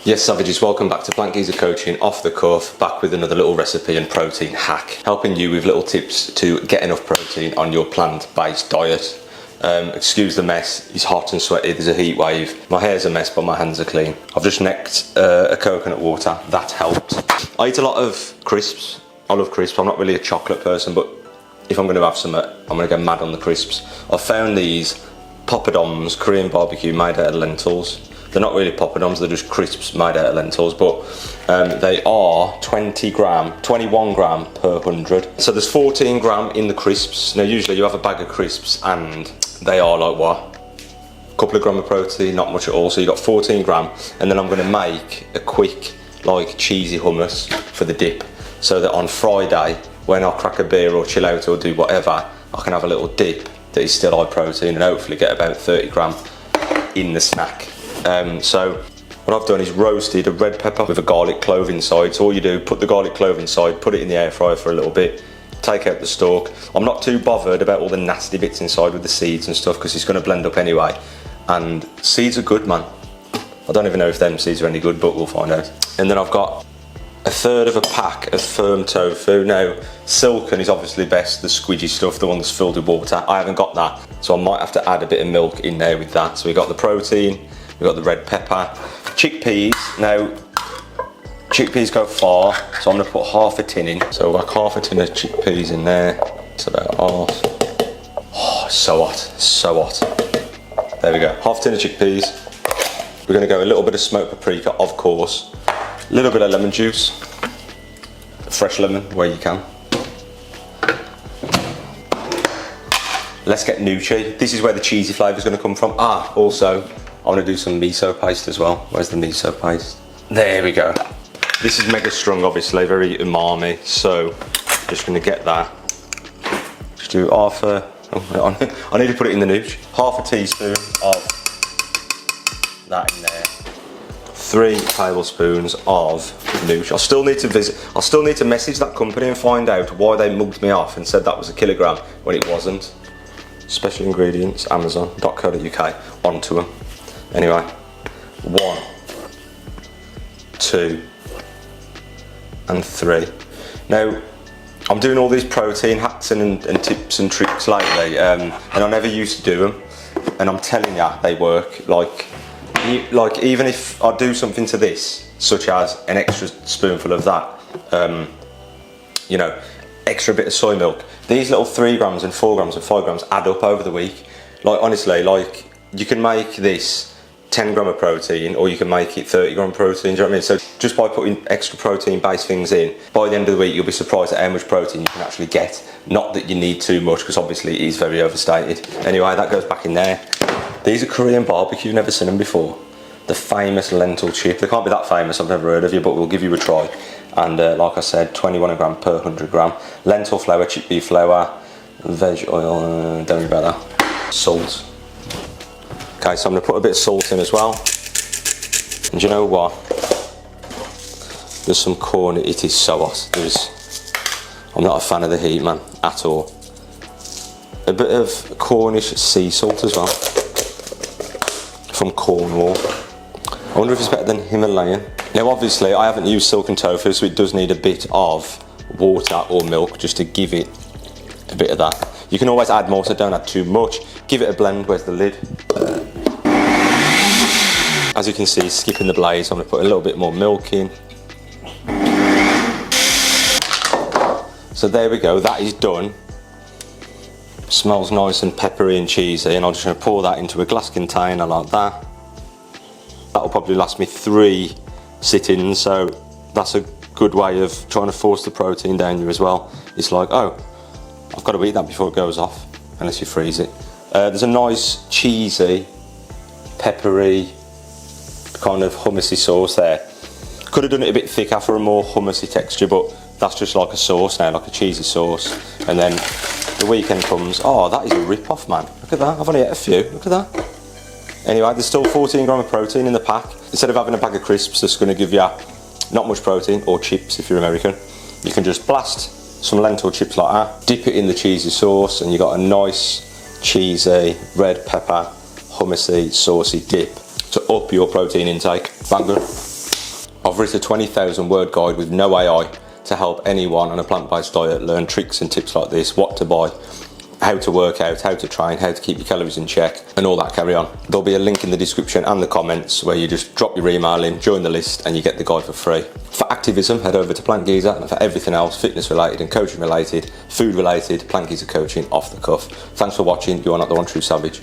Yes, savages, welcome back to Blank Geezer Coaching off the cuff, back with another little recipe and protein hack, helping you with little tips to get enough protein on your plant-based diet. Excuse the mess, it's hot and sweaty, there's a heat wave. My hair's a mess but my hands are clean. I've just necked a coconut water, that helped. I eat a lot of crisps. I love crisps. I'm not really a chocolate person, but if I'm going to have some, I'm going to go mad on the crisps. I've found these poppadoms, Korean barbecue, made out of lentils. They're not really poppadoms, they're just crisps made out of lentils, but they are 21 gram per 100. So there's 14 gram in the crisps. Now usually you have a bag of crisps and they are like what? A couple of gram of protein, not much at all. So you got 14 gram, and then I'm gonna make a quick like cheesy hummus for the dip, so that on Friday, when I crack a beer or chill out or do whatever, I can have a little dip that is still high protein and hopefully get about 30 gram in the snack. So what I've done is roasted a red pepper with a garlic clove inside. So all you do, put the garlic clove inside, put it in the air fryer for a little bit, take out the stalk. I'm not too bothered about all the nasty bits inside with the seeds and stuff, because it's going to blend up anyway. And seeds are good, man. I don't even know if them seeds are any good, but we'll find out. And then I've got a third of a pack of firm tofu. Now, silken is obviously best, the squidgy stuff, the one that's filled with water. I haven't got that, so I might have to add a bit of milk in there with that. So we got the protein, we've got the red pepper. Chickpeas, now chickpeas go far, so I'm going to put half a tin in. So like half a tin of chickpeas in there. It's about half. Oh, so hot, so hot. There we go, half a tin of chickpeas. We're going to go a little bit of smoked paprika, of course. A little bit of lemon juice. Fresh lemon, where you can. Let's get gnocchi. This is where the cheesy flavour is going to come from. Ah, also, I want to do some miso paste as well. Where's the miso paste? There we go. This is mega strong, obviously, very umami. So, just going to get that. Just do half a, oh, I need to put it in the nooch. Half a teaspoon of that in there. 3 tablespoons of nooch. I still need to message that company and find out why they mugged me off and said that was a kilogram when it wasn't. Special ingredients, amazon.co.uk, onto them. Anyway, 1, 2, and 3. Now, I'm doing all these protein hacks and tips and tricks lately, and I never used to do them, and I'm telling you, they work. Like even if I do something to this, such as an extra spoonful of that, you know, extra bit of soy milk, these little 3 grams and 4 grams and 5 grams add up over the week. Like honestly, like you can make this 10 gram of protein, or you can make it 30 gram protein, do you know what I mean? So just by putting extra protein based things in, by the end of the week you'll be surprised at how much protein you can actually get. Not that you need too much, because obviously it is very overstated. Anyway, that goes back in there. These are Korean barbecue, never seen them before. The famous lentil chip. They can't be that famous, I've never heard of you, but we'll give you a try. And like I said, 21 gram per 100 gram. Lentil flour, chickpea flour, veg oil, don't worry about that. Salt. Okay, so I'm going to put a bit of salt in as well. And you know what? There's some corn, it is so hot. I'm not a fan of the heat, man, at all. A bit of Cornish sea salt as well, from Cornwall. I wonder if it's better than Himalayan. Now obviously I haven't used silken tofu, so it does need a bit of water or milk just to give it a bit of that. You can always add more, so don't add too much. Give it a blend. Where's the lid? As you can see, skipping the blaze, I'm going to put a little bit more milk in. So there we go, that is done. Smells nice and peppery and cheesy, and I'm just going to pour that into a glass container like that. That'll probably last me 3 sit-ins, so that's a good way of trying to force the protein down you as well. It's like, oh, I've got to eat that before it goes off, unless you freeze it. There's a nice cheesy, peppery, kind of hummusy sauce there. Could have done it a bit thicker for a more hummusy texture, but that's just like a sauce now, like a cheesy sauce. And then the weekend comes, oh, that is a rip-off, man. Look at that, I've only ate a few, look at that. Anyway, there's still 14 gram of protein in the pack. Instead of having a bag of crisps that's going to give you not much protein, or chips if you're American, you can just blast some lentil chips like that, dip it in the cheesy sauce, and you got a nice cheesy red pepper hummusy saucy dip to up your protein intake. Bang good. I've written a 20,000 word guide with no AI to help anyone on a plant-based diet learn tricks and tips like this, what to buy, how to work out, how to train, how to keep your calories in check, and all that carry on. There'll be a link in the description and the comments where you just drop your email in, join the list, and you get the guide for free. For activism, head over to Plant Geezer, and for everything else, fitness related and coaching related, food related, Plant Geezer coaching off the cuff. Thanks for watching. You are not the one true savage.